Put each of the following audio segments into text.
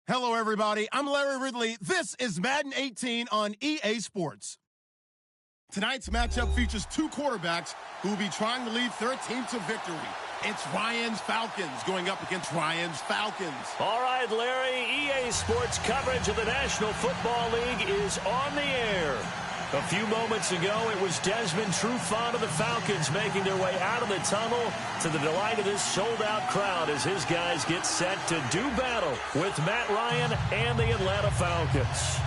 Hello, everybody. I'm Larry Ridley. This is Madden 18 on EA Sports. Tonight's matchup features two quarterbacks who will be trying to lead their team to victory. It's Ryan's Falcons going up against Ryan's Falcons. All right, Larry, EA Sports coverage of the National Football League is on the air. A few moments ago, it was Desmond Trufant of the Falcons making their way out of the tunnel to the delight of this sold-out crowd as his guys get set to do battle with Matt Ryan and the Atlanta Falcons.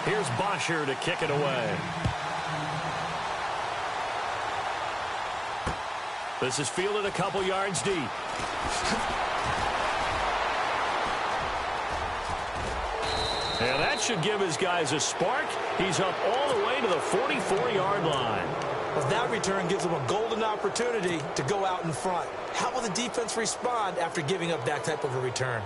Here's Bosher to kick it away. This is fielded a couple yards deep. And that should give his guys a spark. He's up all the way to the 44-yard line. Well, that return gives them a golden opportunity to go out in front. How will the defense respond after giving up that type of a return?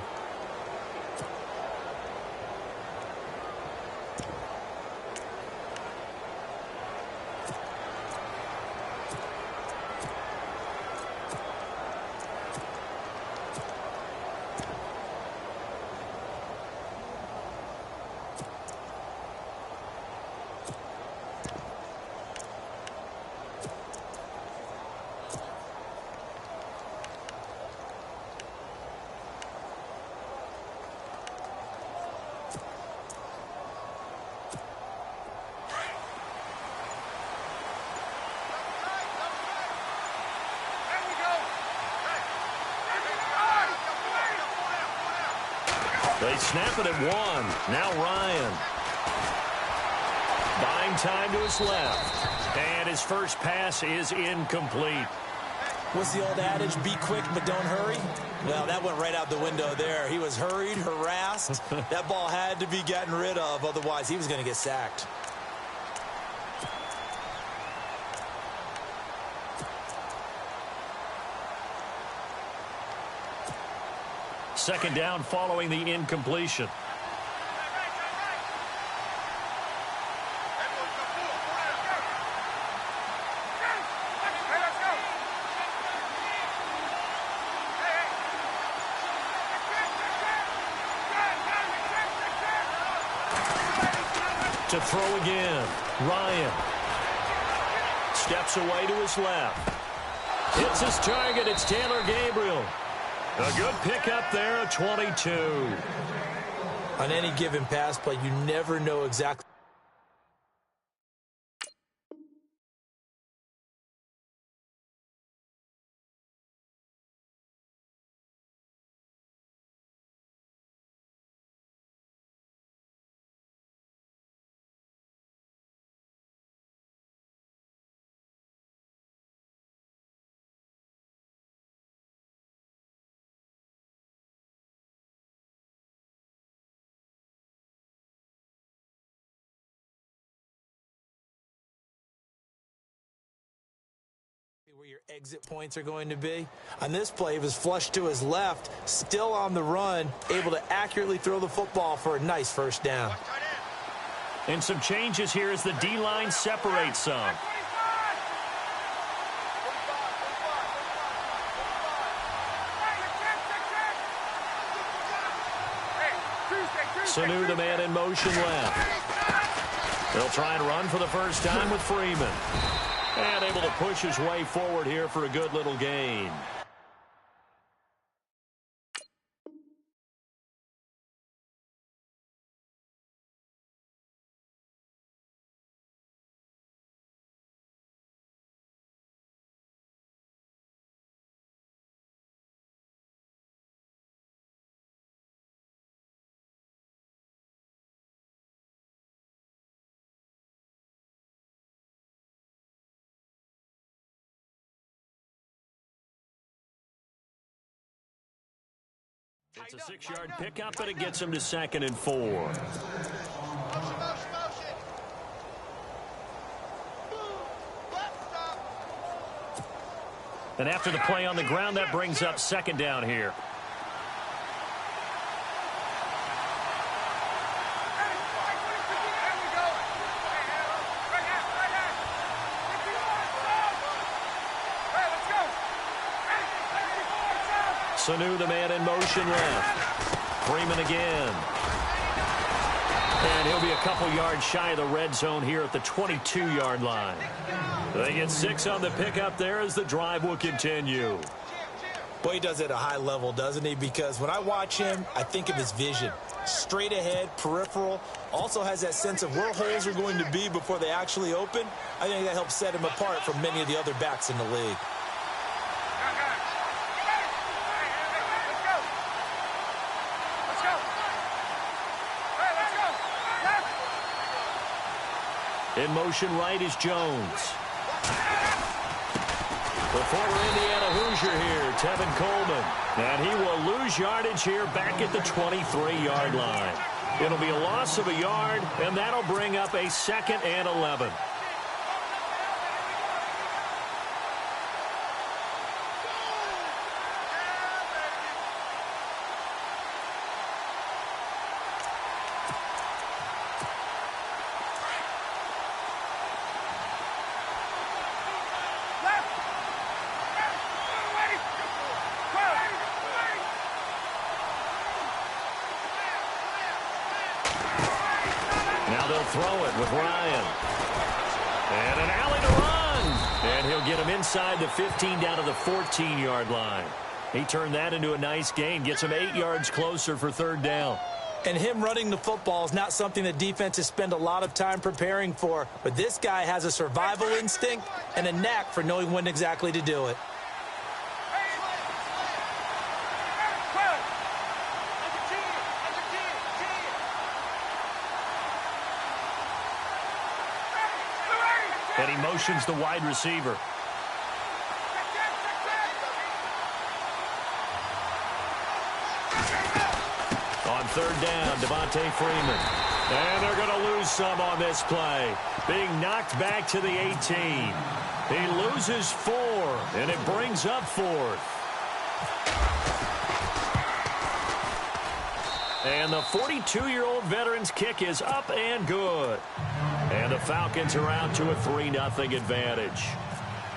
They snap it at one. Now Ryan. Buying time to his left. And his first pass is incomplete. What's the old adage? Be quick, but don't hurry? Well, that went right out the window there. He was hurried, harassed. That ball had to be gotten rid of. Otherwise, he was going to get sacked. Second down following the incompletion. To throw again. Ryan. Steps away to his left. Hits his target. It's Taylor Gabriel. A good pickup there, a 22. On any given pass play, you never know exactly. Where your exit points are going to be. On this play, he was flushed to his left, still on the run, able to accurately throw the football for a nice first down. And some changes here as the D-line separates some. Sanu, the man in motion left. They'll try and run for the first time with Freeman. And able to push his way forward here for a good little gain. It's a 6-yard pickup, and it gets him to 2nd and 4. And after the play on the ground, that brings up 2nd down here. Sanu, the man in motion left. Freeman again. And he'll be a couple yards shy of the red zone here at the 22-yard line. They get 6 on the pickup there as the drive will continue. Boy, he does it at a high level, doesn't he? Because when I watch him, I think of his vision. Straight ahead, peripheral. Also has that sense of where holes are going to be before they actually open. I think that helps set him apart from many of the other backs in the league. In motion right is Jones. The former Indiana Hoosier here, Tevin Coleman. And he will lose yardage here back at the 23-yard line. It'll be a loss of a yard, and that'll bring up a 2nd and 11. Throw it with Ryan. And an alley to run. And he'll get him inside the 15 down to the 14-yard line. He turned that into a nice gain. Gets him 8 yards closer for 3rd down. And him running the football is not something that defenses spend a lot of time preparing for. But this guy has a survival instinct and a knack for knowing when exactly to do it. And he motions the wide receiver. On 3rd down, Devontae Freeman. And they're going to lose some on this play. Being knocked back to the 18. He loses 4, and it brings up 4th. And the 42-year-old veteran's kick is up and good. And the Falcons are out to a 3-0 advantage.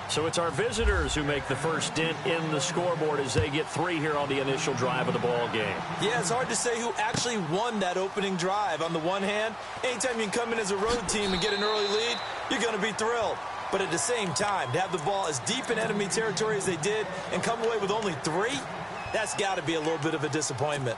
So it's our visitors who make the first dent in the scoreboard as they get 3 here on the initial drive of the ball game. Yeah, it's hard to say who actually won that opening drive. On the one hand, anytime you can come in as a road team and get an early lead, you're going to be thrilled. But at the same time, to have the ball as deep in enemy territory as they did and come away with only 3, that's got to be a little bit of a disappointment.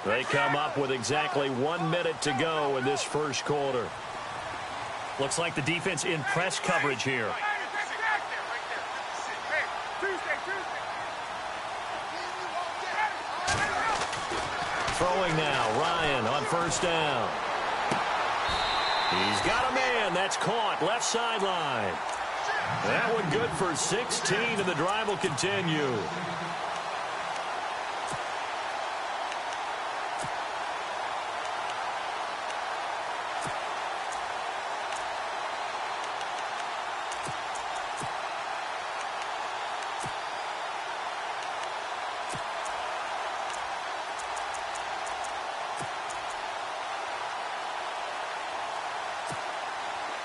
They come up with exactly 1 minute to go in this first quarter. Looks like the defense in press coverage here. Throwing now, Ryan on 1st down. He's got a man. That's caught. Left sideline. That one good for 16, and the drive will continue.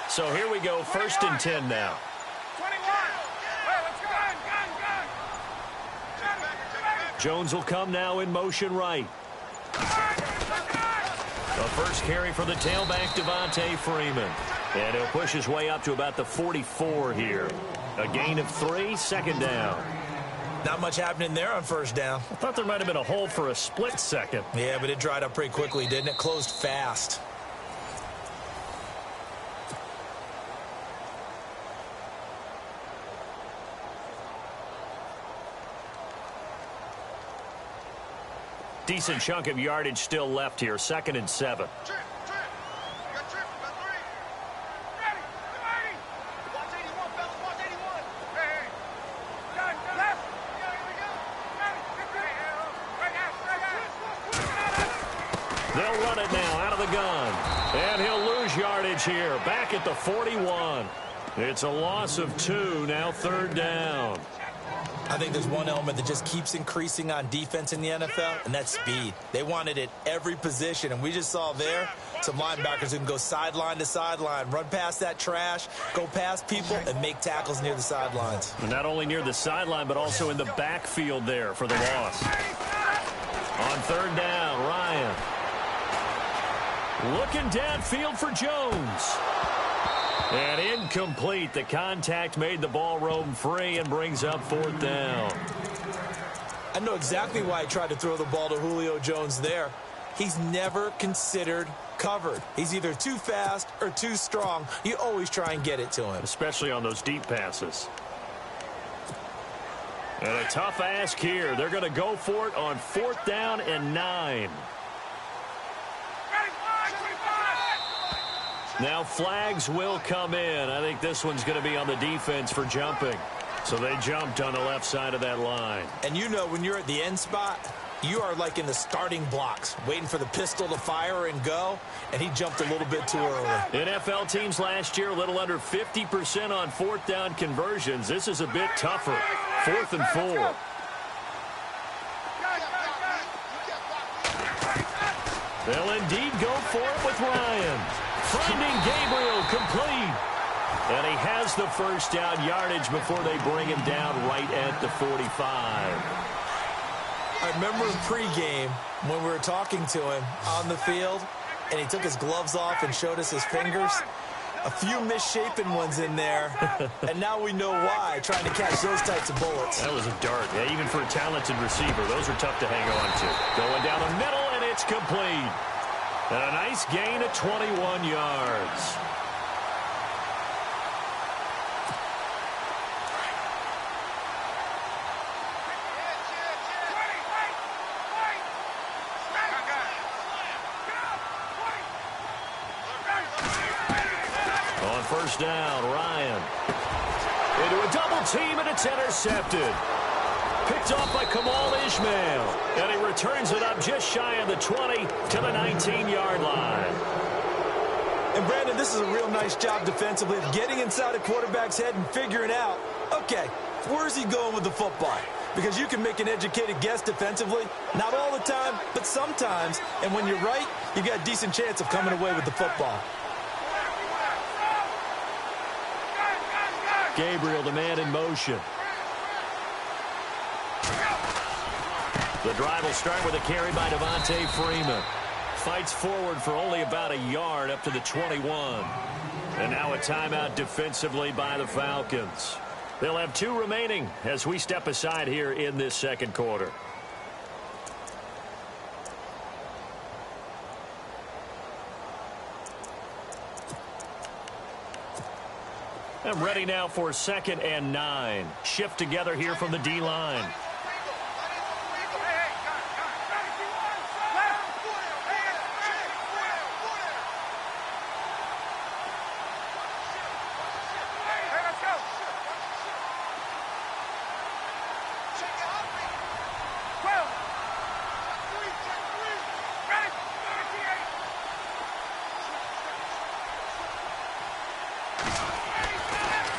So here we go, 1st and 10 now. 21. Hey, let's go. Jones will come now in motion right. The first carry for the tailback, Devontae Freeman. And he'll push his way up to about the 44 here. A gain of 3, 2nd down. Not much happening there on 1st down. I thought there might have been a hole for a split second. Yeah, but it dried up pretty quickly, didn't it? Closed fast. Decent chunk of yardage still left here. 2nd and 7. They'll run it now out of the gun. And he'll lose yardage here. Back at the 41. It's a loss of 2, now 3rd down. I think there's one element that just keeps increasing on defense in the NFL, and that's speed. They want it at every position, and we just saw there some linebackers who can go sideline to sideline, run past that trash, go past people, and make tackles near the sidelines. And not only near the sideline, but also in the backfield there for the loss. On 3rd down, Ryan. Looking downfield for Jones. And incomplete. The contact made the ball roam free and brings up 4th down. I know exactly why he tried to throw the ball to Julio Jones there. He's never considered covered. He's either too fast or too strong. You always try and get it to him. Especially on those deep passes. And a tough ask here. They're going to go for it on 4th down and 9. Now flags will come in. I think this one's going to be on the defense for jumping. So they jumped on the left side of that line. And you know when you're at the end spot, you are like in the starting blocks, waiting for the pistol to fire and go, and he jumped a little bit too early. NFL teams last year, a little under 50% on 4th down conversions. This is a bit tougher. 4th and 4. They'll indeed go for it with Ryan. Finding Gabriel complete. And he has the first down yardage before they bring him down right at the 45. I remember pregame when we were talking to him on the field, and he took his gloves off and showed us his fingers. A few misshapen ones in there, and now we know why, trying to catch those types of bullets. That was a dart. Yeah, even for a talented receiver, those are tough to hang on to. Going down the middle, and it's complete. And a nice gain of 21 yards. On 1st down, Ryan. Into a double team, and it's intercepted. Picked off by Kamal Ishmael. And he returns it up just shy of the 20 to the 19-yard line. And, Brandon, this is a real nice job defensively of getting inside a quarterback's head and figuring out, okay, where's he going with the football? Because you can make an educated guess defensively. Not all the time, but sometimes. And when you're right, you've got a decent chance of coming away with the football. Gabriel, the man in motion. The drive will start with a carry by Devontae Freeman. Fights forward for only about a yard up to the 21. And now a timeout defensively by the Falcons. They'll have 2 remaining as we step aside here in this 2nd quarter. I'm ready now for 2nd and 9. Shift together here from the D-line.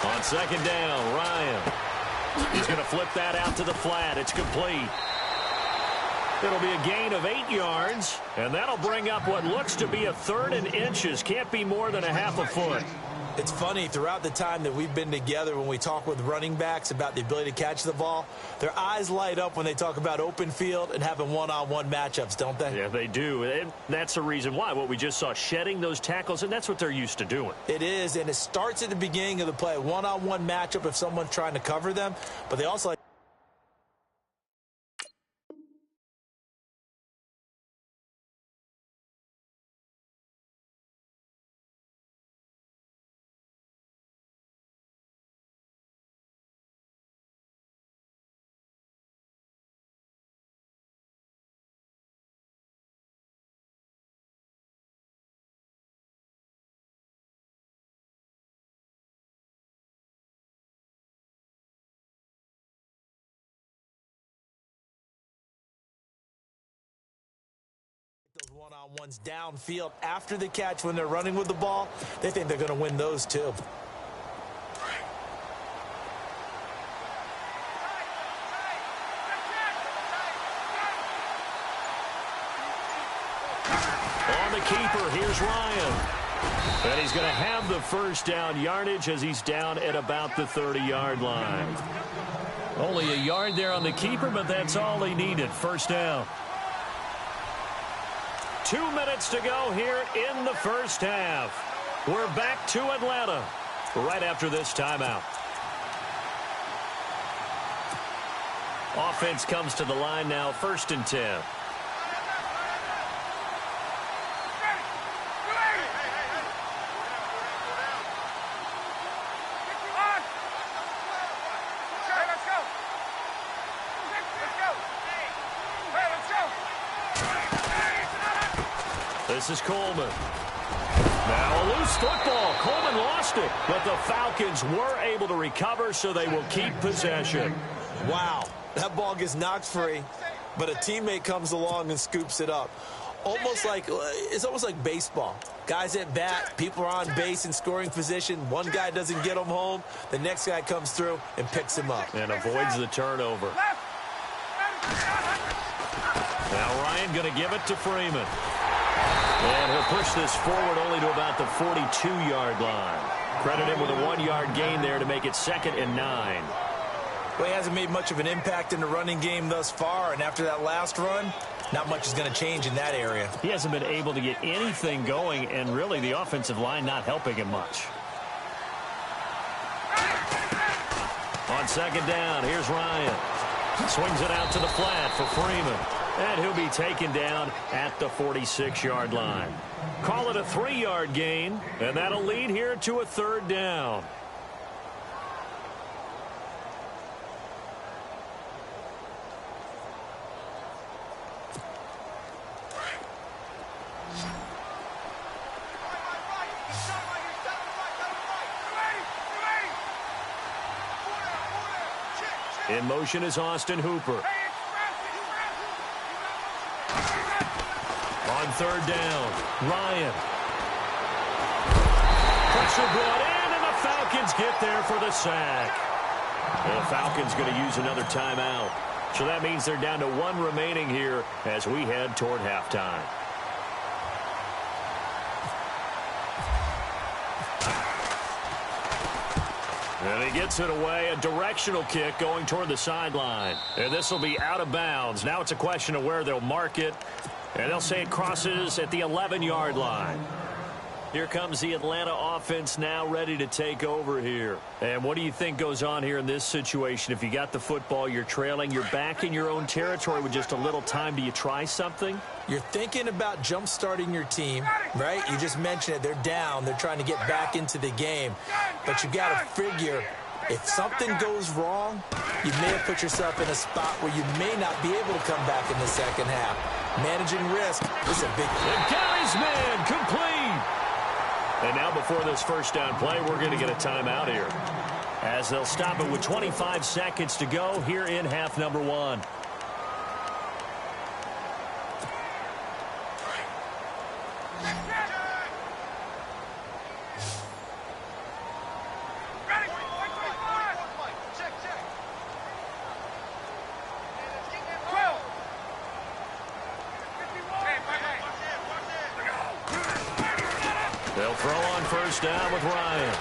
On 2nd down, Ryan. He's going to flip that out to the flat. It's complete. It'll be a gain of 8 yards, and that'll bring up what looks to be a 3rd and inches. Can't be more than a half a foot. It's funny, throughout the time that we've been together, when we talk with running backs about the ability to catch the ball, their eyes light up when they talk about open field and having one-on-one matchups, don't they? Yeah, they do. And that's the reason why. What we just saw, shedding those tackles, and that's what they're used to doing. It is, and it starts at the beginning of the play. One-on-one matchup if someone's trying to cover them, but they also like those one-on-ones downfield after the catch when they're running with the ball. They think they're going to win those too. keeper. Here's Ryan. And he's going to have the first down yardage as he's down at about the 30-yard line. Only a yard there on the keeper, but that's all he needed. First down. 2 minutes to go here in the first half. We're back to Atlanta right after this timeout. Offense comes to the line now, 1st and 10. This is Coleman. Now a loose football. Coleman lost it, but the Falcons were able to recover, so they will keep possession. Wow, that ball gets knocked free, but a teammate comes along and scoops it up. It's almost like baseball. Guys at bat, people are on base in scoring position. One guy doesn't get him home. The next guy comes through and picks him up. And avoids the turnover. Now Ryan going to give it to Freeman. And he'll push this forward only to about the 42-yard line. Credit him with a 1-yard gain there to make it 2nd and 9. Well, he hasn't made much of an impact in the running game thus far, and after that last run, not much is going to change in that area. He hasn't been able to get anything going, and really the offensive line not helping him much. On 2nd down, here's Ryan. Swings it out to the flat for Freeman. And he'll be taken down at the 46-yard line. Call it a 3-yard gain, and that'll lead here to a 3rd down. In motion is Austin Hooper. On 3rd down, Ryan. Pressure brought in, and the Falcons get there for the sack. And the Falcons going to use another timeout. So that means they're down to 1 remaining here as we head toward halftime. And he gets it away, a directional kick going toward the sideline. And this will be out of bounds. Now it's a question of where they'll mark it. And they'll say it crosses at the 11-yard line. Here comes the Atlanta offense now ready to take over here. And what do you think goes on here in this situation? If you got the football, you're trailing, you're back in your own territory with just a little time. Do you try something? You're thinking about jump-starting your team, right? You just mentioned it. They're down. They're trying to get back into the game. But you've got to figure, if something goes wrong, you may have put yourself in a spot where you may not be able to come back in the second half. Managing risk is a big thing. And got his man complete. And now before this first down play, we're going to get a timeout here, as they'll stop it with 25 seconds to go here in half number 1. They'll throw on first down with Ryan.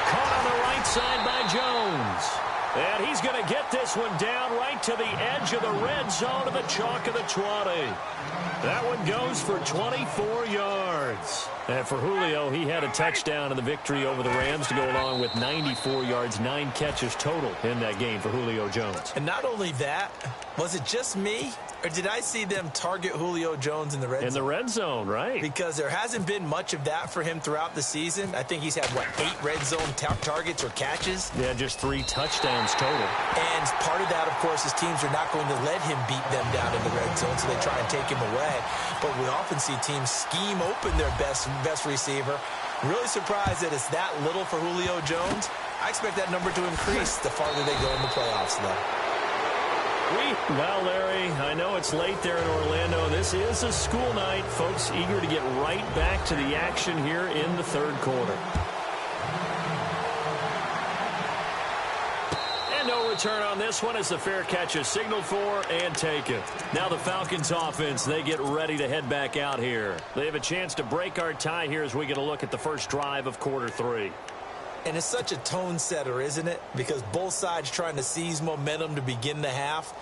Caught on the right side by Jones. And he's going to get this one down right to the edge of the red zone of the chalk of the 20. That one goes for 24 yards. And for Julio, he had a touchdown in the victory over the Rams to go along with 94 yards, 9 catches total in that game for Julio Jones. And not only that, was it just me, or did I see them target Julio Jones in the red zone? In the red zone, right. Because there hasn't been much of that for him throughout the season. I think he's had, 8 red zone targets or catches? Yeah, just 3 touchdowns total. And part of that, of course, is teams are not going to let him beat them down in the red zone, so they try and take him away. But we often see teams scheme open their best receiver. Really surprised that it's that little for Julio Jones. I expect that number to increase the farther they go in the playoffs, though. Well, Larry, I know it's late there in Orlando. This is a school night. Folks eager to get right back to the action here in the third quarter. And And no return on this one as the fair catch is signaled for and taken. Now the Falcons offense, they get ready to head back out here. They have a chance to break our tie here as we get a look at the first drive of quarter 3. And it's such a tone setter, isn't it? Because both sides trying to seize momentum to begin the half.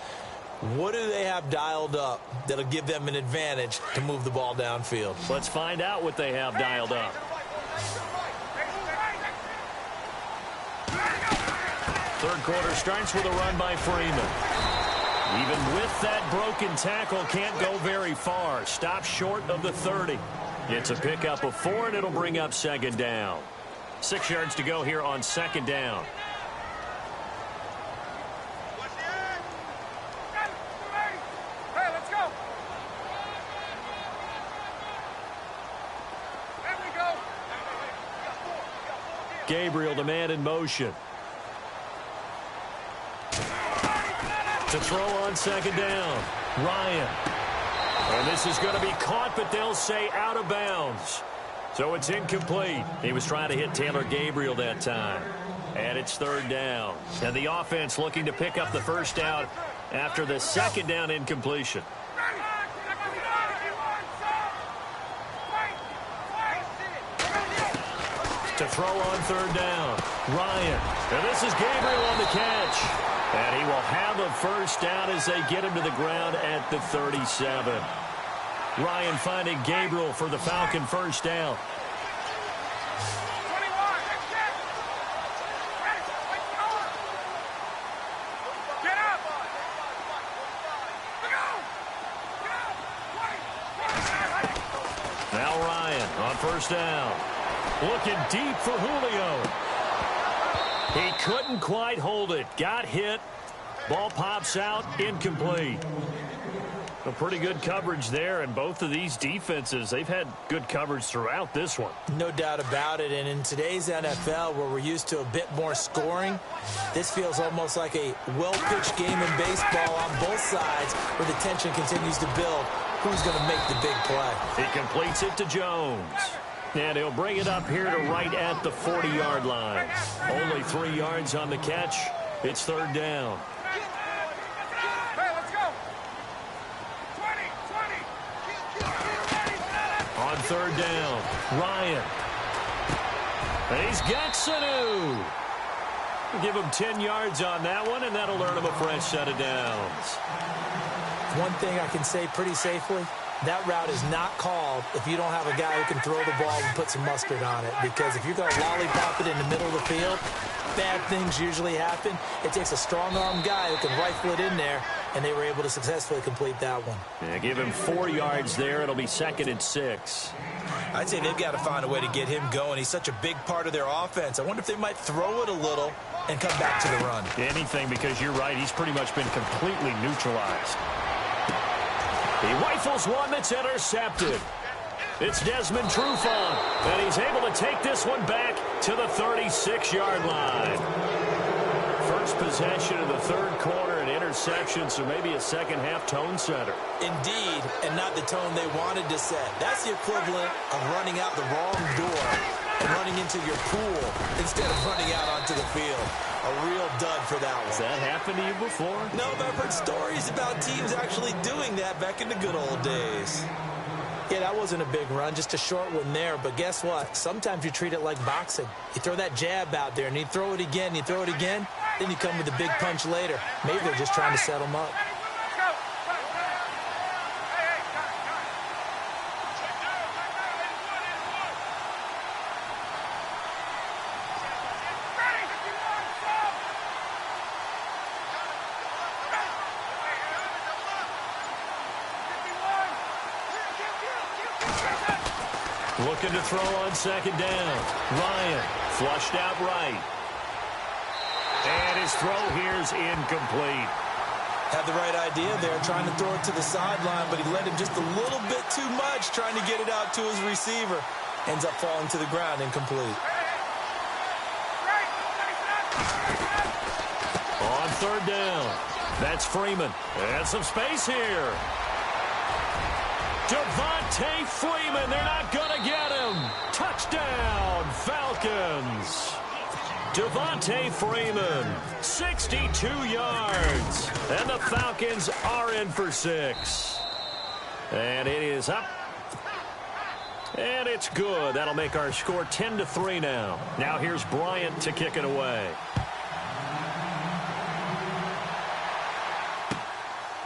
What do they have dialed up that'll give them an advantage to move the ball downfield? Let's find out what they have dialed up. Third quarter starts with a run by Freeman. Even with that broken tackle, can't go very far. Stops short of the 30. It's a pickup of 4, and it'll bring up second down. 6 yards to go here on second down. Hey, let's go. There we go. Gabriel, the man in motion. To throw on second down. Ryan. And this is going to be caught, but they'll say out of bounds. So it's incomplete. He was trying to hit Taylor Gabriel that time. And it's third down. And the offense looking to pick up the first down after the second down incompletion. To throw on third down. Ryan. And this is Gabriel on the catch. And he will have a first down as they get him to the ground at the 37. Ryan finding Gabriel for the Falcon first down. 21. Get up. Now Ryan on first down. Looking deep for Julio. He couldn't quite hold it. Got hit. Ball pops out. Incomplete. A pretty good coverage there, and both of these defenses, they've had good coverage throughout this one. No doubt about it, and in today's NFL, where we're used to a bit more scoring, this feels almost like a well-pitched game in baseball on both sides, where the tension continues to build. Who's going to make the big play? He completes it to Jones. And he'll bring it up here to right at the 40-yard line. Only 3 yards on the catch. It's third down. Hey, let's go. 20. On third down, Ryan. And he's got Sanu. Give him 10 yards on that one, and that'll earn him a fresh set of downs. One thing I can say pretty safely, that route is not called if you don't have a guy who can throw the ball and put some mustard on it. Because if you're going to lollipop it in the middle of the field, bad things usually happen. It takes a strong-arm guy who can rifle it in there, and they were able to successfully complete that one. Yeah, give him 4 yards there. It'll be 2nd and 6. I'd say they've got to find a way to get him going. He's such a big part of their offense. I wonder if they might throw it a little and come back to the run. Anything, because you're right. He's pretty much been completely neutralized. He rifles one that's intercepted. It's Desmond Trufant, and he's able to take this one back to the 36-yard line. First possession of the third quarter, an interception, so maybe a second-half tone setter. Indeed, and not the tone they wanted to set. That's the equivalent of running out the wrong door and running into your pool instead of running out onto the field. A real dud for that one. Has that happened to you before? No, but I've heard stories about teams actually doing that back in the good old days. Yeah, that wasn't a big run, just a short one there. But guess what? Sometimes you treat it like boxing. You throw that jab out there, and you throw it again, you throw it again, then you come with a big punch later. Maybe they're just trying to set them up. Looking to throw on second down. Ryan flushed out right. And his throw here is incomplete. Had the right idea there, trying to throw it to the sideline, but he led him just a little bit too much, trying to get it out to his receiver. Ends up falling to the ground, incomplete. On third down, that's Freeman. And some space here. Devontae Freeman, they're not going to get him. Touchdown, Falcons. Devontae Freeman, 62 yards. And the Falcons are in for 6. And it is up. And it's good. That'll make our score 10-3 now. Now here's Bryant to kick it away.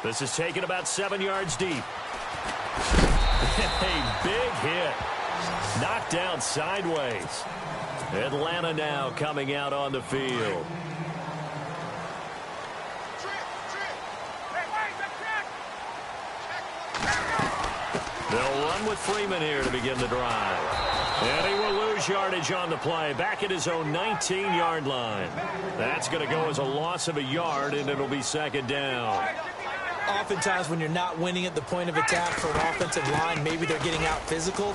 This is taken about 7 yards deep. A big hit. Knocked down sideways. Atlanta now coming out on the field. They'll run with Freeman here to begin the drive. And he will lose yardage on the play. Back at his own 19-yard line. That's going to go as a loss of a yard, and it'll be second down. Oftentimes when you're not winning at the point of attack for an offensive line, maybe they're getting out physical,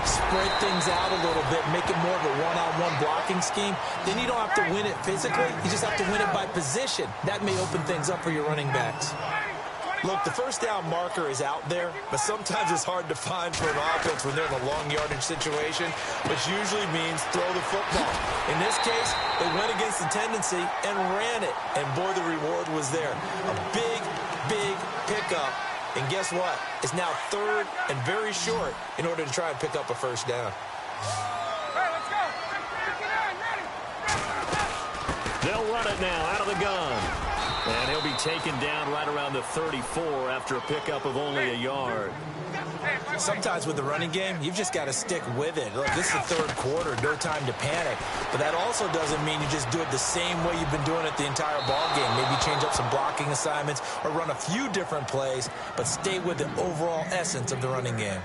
spread things out a little bit, make it more of a one-on-one blocking scheme. Then you don't have to win it physically. You just have to win it by position. That may open things up for your running backs. Look, the first down marker is out there, but sometimes it's hard to find for an offense when they're in a long yardage situation, which usually means throw the football. In this case, they went against the tendency and ran it, and boy, the reward was there. A big pickup, and guess what? It's now third and very short in order to try and pick up a first down. Hey, let's go. Ready. They'll run it now out of the gun. And he'll be taken down right around the 34 after a pickup of only a yard. Sometimes with the running game, you've just got to stick with it. Look, this is the third quarter, no time to panic. But that also doesn't mean you just do it the same way you've been doing it the entire ball game. Maybe change up some blocking assignments or run a few different plays, but stay with the overall essence of the running game.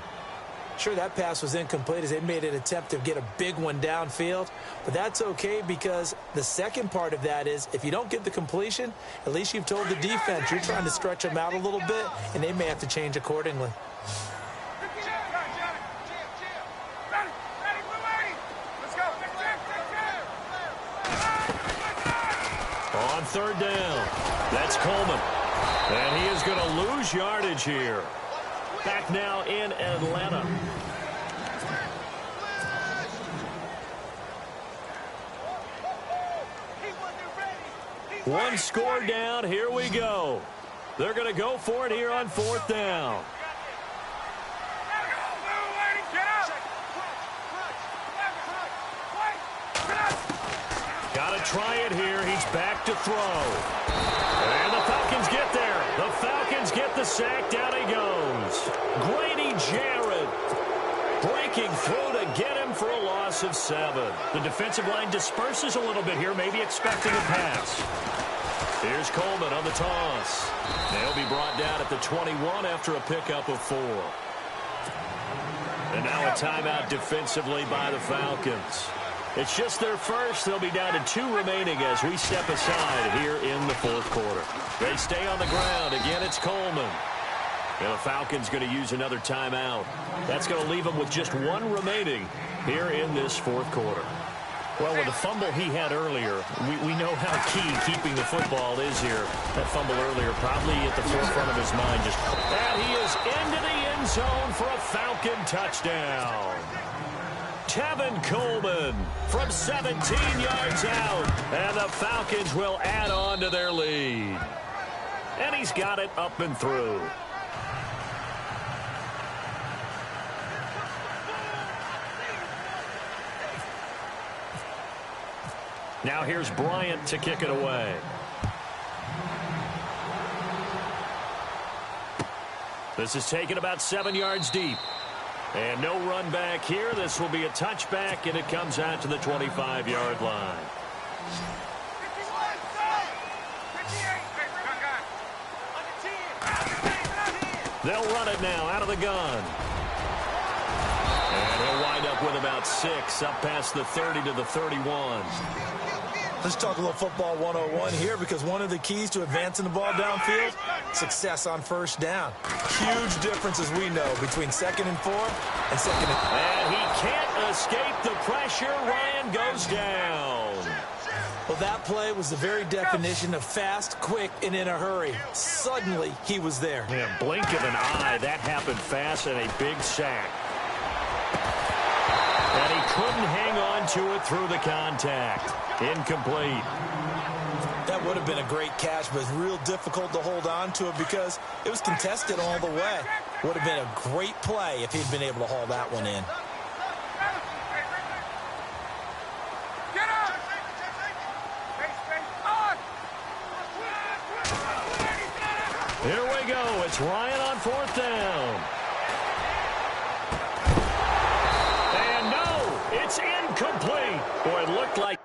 Sure, that pass was incomplete as they made an attempt to get a big one downfield, but that's okay because the second part of that is if you don't get the completion, at least you've told the defense you're trying to stretch them out a little bit, and they may have to change accordingly. On third down, that's Coleman. And he is going to lose yardage here. Back now in Atlanta. One score down. Here we go. They're going to go for it here on fourth down. Got to try it here. He's back to throw. And the Falcons get there. The Falcons get the sack. Down he goes. Grady Jarrett breaking through to get him for a loss of 7. The defensive line disperses a little bit here, maybe expecting a pass. Here's Coleman on the toss. They'll be brought down at the 21 after a pickup of 4. And now a timeout defensively by the Falcons. It's just their first. They'll be down to 2 remaining as we step aside here in the fourth quarter. They stay on the ground. Again, it's Coleman. And the Falcons going to use another timeout. That's going to leave them with just 1 remaining here in this fourth quarter. Well, with the fumble he had earlier, we know how key keeping the football is here. That fumble earlier probably at the forefront of his mind. And he is into the end zone for a Falcon touchdown. Tevin Coleman from 17 yards out. And the Falcons will add on to their lead. And he's got it up and through. Now here's Bryant to kick it away. This is taken about 7 yards deep. And no run back here. This will be a touchback, and it comes out to the 25-yard line. They'll run it now out of the gun. And he'll wind up with about 6 up past the 30 to the 31. Let's talk a little football 101 here because one of the keys to advancing the ball downfield, success on first down. Huge difference, as we know, between 2nd and 4 and 2nd and... And he can't escape the pressure. Ryan goes down. Well, that play was the very definition of fast, quick, and in a hurry. Suddenly, he was there. Yeah, blink of an eye. That happened fast and a big sack. And he couldn't hang on to it through the contact. Incomplete. That would have been a great catch, but it's real difficult to hold on to it because it was contested all the way. Would have been a great play if he'd been able to haul that one in. Here we go. It's Ryan on 4th down. And no, it's incomplete. Boy, it looked like